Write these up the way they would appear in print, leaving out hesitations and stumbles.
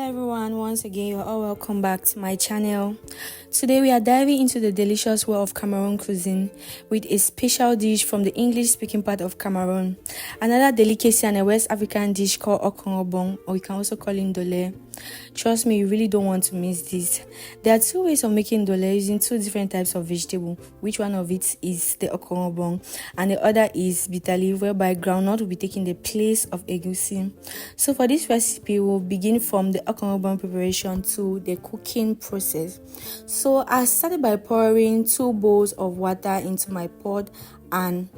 Hello everyone, once again you're all welcome back to my channel. Today we are diving into the delicious world of Cameroon cuisine with a special dish from the English speaking part of Cameroon. Another delicacy and a West African dish called Okongobong, or we can also call it Ndole. Trust me, you really don't want to miss this. There are two ways of making Ndole using two different types of vegetable, which one of it is the Okongobong and the other is bitter leaf, whereby groundnut will be taking the place of Egusi. So for this recipe, we'll begin from the Okongobong preparation to the cooking process. So I started by pouring 2 bowls of water into my pot, and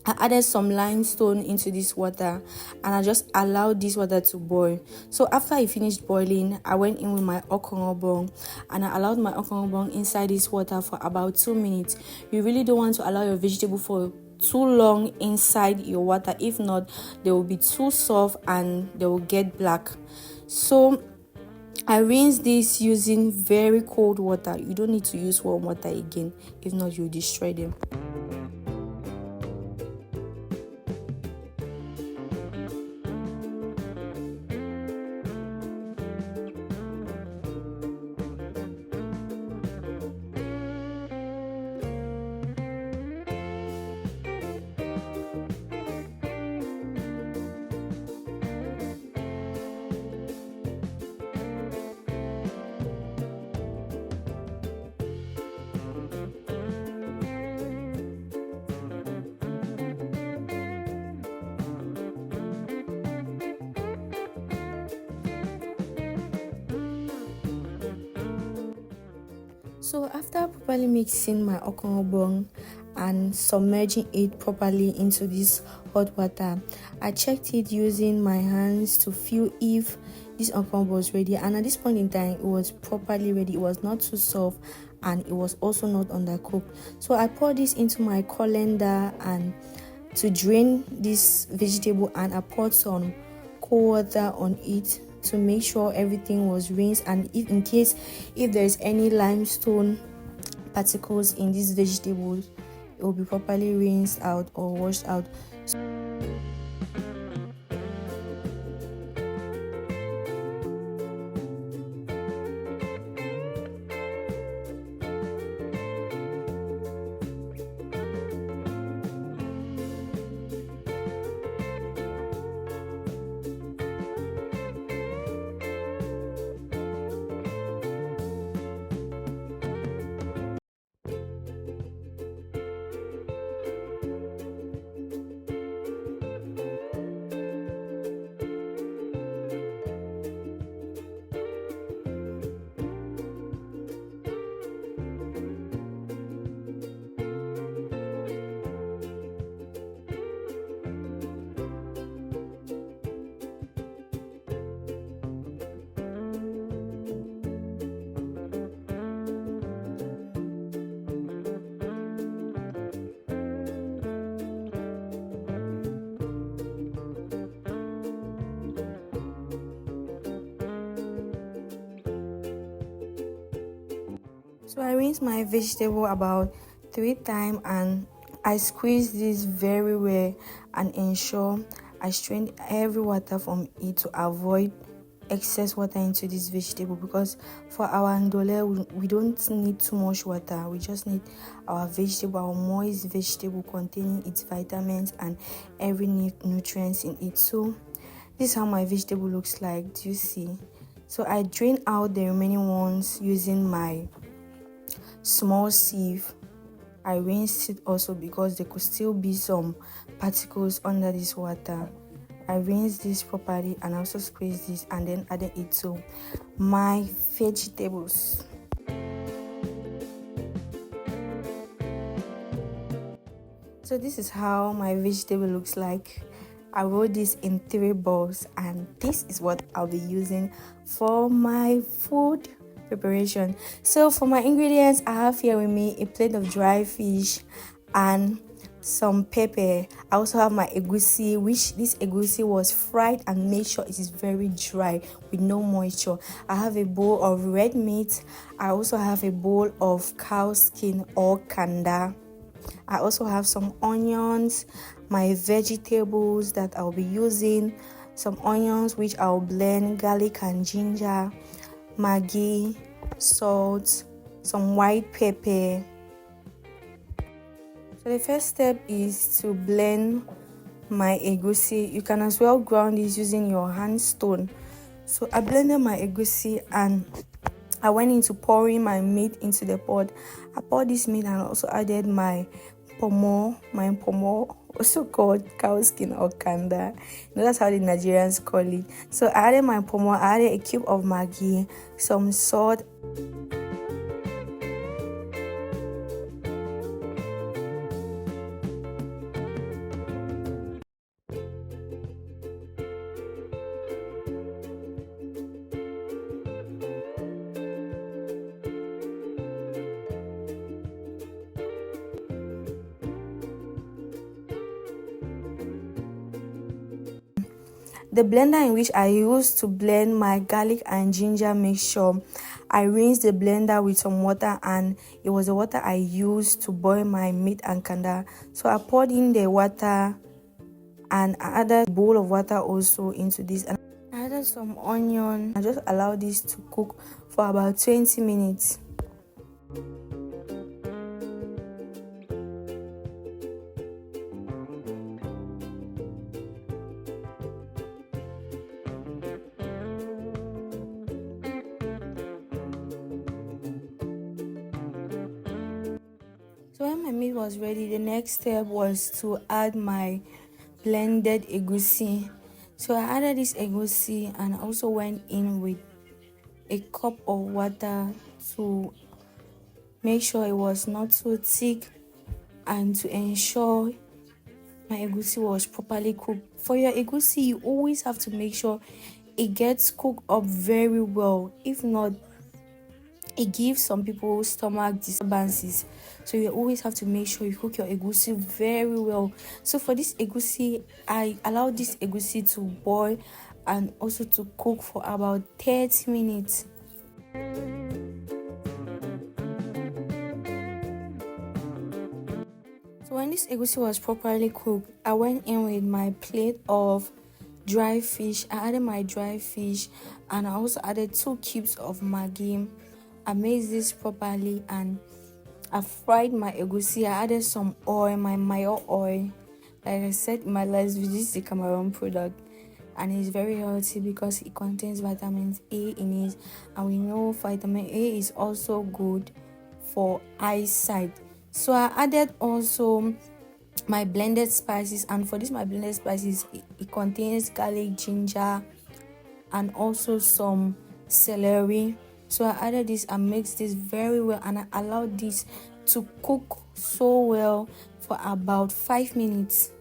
I added some limestone into this water, and I just allowed this water to boil. So after it finished boiling, I went in with my okongobong and I allowed my okongobong inside this water for about 2 minutes. You really don't want to allow your vegetable for too long inside your water. If not, they will be too soft and they will get black. So I rinse this using very cold water. You don't need to use warm water again. If not, you'll destroy them. So after properly mixing my okongobong and submerging it properly into this hot water, I checked it using my hands to feel if this okongobong was ready, and at this point in time it was properly ready. It was not too soft and it was also not undercooked. So I poured this into my colander and to drain this vegetable, and I poured some cold water on it to make sure everything was rinsed, and if there's any limestone particles in these vegetables, it will be properly rinsed out or washed out. So I rinse my vegetable about 3 times and I squeeze this very well and ensure I strain every water from it to avoid excess water into this vegetable, because for our ndole we don't need too much water. We just need our vegetable, our moist vegetable containing its vitamins and every nutrients in it. So this is how my vegetable looks like. Do you see? So I drain out the remaining ones using my small sieve. I rinsed it also because there could still be some particles under this water. I rinsed this properly and also squeeze this and then added it to my vegetables. So this is how my vegetable looks like. I rolled this in 3 balls and this is what I'll be using for my food preparation. So for my ingredients, I have here with me a plate of dry fish and some pepper. I also have my egusi, which this egusi was fried and made sure it is very dry with no moisture. I have a bowl of red meat. I also have a bowl of cow skin or Canda. I also have some onions, my vegetables that I'll be using, some onions which I'll blend, garlic and ginger, Maggie, salt, some white pepper. So the first step is to blend my egusi. You can as well ground this using your hand stone. So I blended my egusi and I went into pouring my meat into the pot. I poured this meat and also added my pomo, also called cow skin or Canda. That's how the Nigerians call it. So I added my pomo, I added a cube of Maggie, some salt. The blender in which I used to blend my garlic and ginger mixture, I rinsed the blender with some water, and it was the water I used to boil my meat and Canda. So I poured in the water and I added a bowl of water also into this, and I added some onion. I just allowed this to cook for about 20 minutes. So when my meat was ready, the next step was to add my blended egusi. So I added this egusi and also went in with a cup of water to make sure it was not too thick and to ensure my egusi was properly cooked. For your egusi, you always have to make sure it gets cooked up very well. If not, it gives some people stomach disturbances. So you always have to make sure you cook your egusi very well. So for this egusi, I allowed this egusi to boil and also to cook for about 30 minutes. So when this egusi was properly cooked, I went in with my plate of dry fish. I added my dry fish and I also added 2 cubes of Maggie. I mixed this properly and I fried my egusi. I added some oil, my mayo oil. Like I said in my last video, this is a Cameroon product and it's very healthy because it contains vitamin A in it, and we know vitamin A is also good for eyesight. So I added also my blended spices, and for this my blended spices, it contains garlic, ginger, and also some celery. So I added this and mixed this very well, and I allowed this to cook so well for about 5 minutes.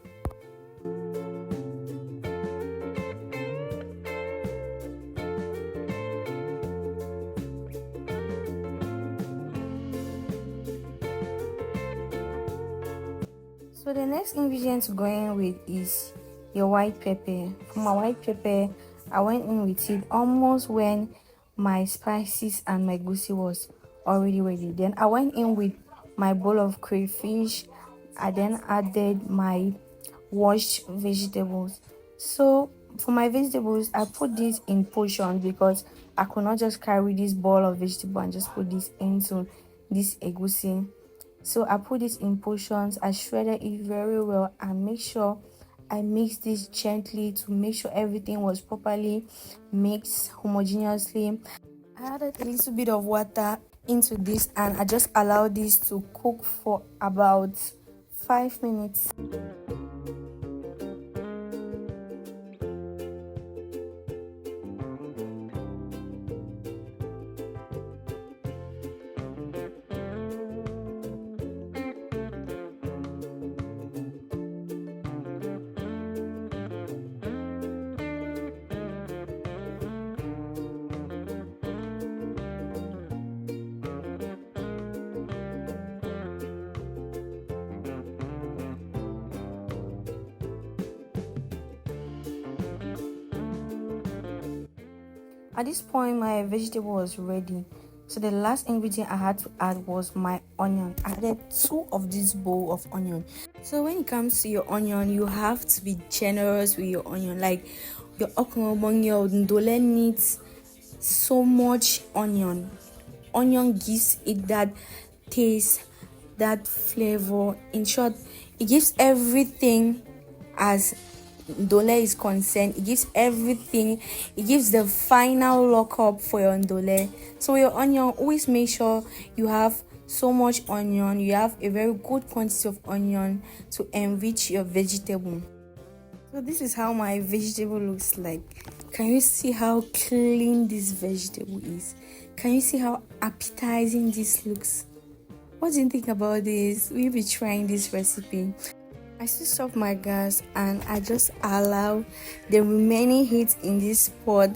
So the next ingredient to go in with is your white pepper. For my white pepper, I went in with it almost when my spices and my egusi was already ready. Then I went in with my bowl of crayfish. I then added my washed vegetables. So for my vegetables, I put this in portions because I could not just carry this bowl of vegetable and just put this into this egusi. So I put this in portions. I shredded it very well and make sure I mix this gently to make sure everything was properly mixed homogeneously. I added a little bit of water into this and I just allowed this to cook for about 5 minutes. At this point, my vegetable was ready. So the last ingredient I had to add was my onion. I added 2 of this bowl of onion. So when it comes to your onion, you have to be generous with your onion. Like, your okongobong, your ndole needs so much onion. Onion gives it that taste, that flavor. In short, it gives everything as ndole is concerned. It gives everything. It gives the final lockup for your ndole. So your onion, always make sure you have so much onion. You have a very good quantity of onion to enrich your vegetable. So this is how my vegetable looks like. Can you see how clean this vegetable is? Can you see how appetizing this looks? What do you think about this? We'll be trying this recipe. I switched off my gas and I just allow the remaining heat in this pot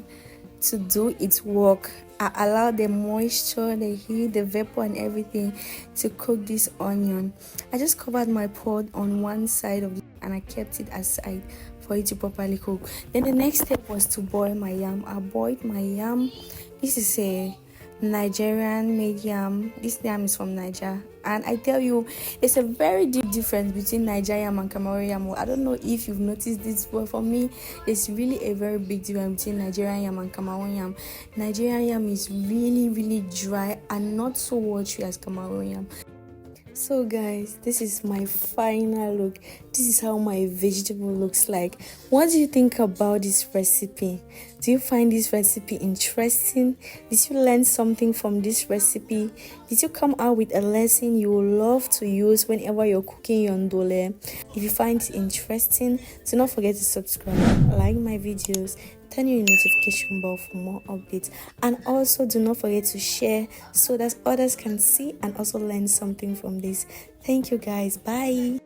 to do its work. I allow the moisture, the heat, the vapor and everything to cook this onion. I just covered my pot on one side of it and I kept it aside for it to properly cook. Then the next step was to boil my yam. I boiled my yam. This is a Nigerian made yam. This yam is from Niger, and I tell you, there's a very deep difference between Nigerian yam and Cameroon yam. I don't know if you've noticed this, but for me, there's really a very big difference between Nigerian yam and Cameroon yam. Nigerian yam is really dry and not so watery as Cameroon yam. So guys, this is my final look. This is how my vegetable looks like. What do you think about this recipe? Do you find this recipe interesting? Did you learn something from this recipe? Did you come out with a lesson you will love to use whenever you're cooking your ndole? If you find it interesting, do not forget to subscribe, like my videos, turn on your notification bell for more updates, and also do not forget to share so that others can see and also learn something from this. Thank you guys. Bye.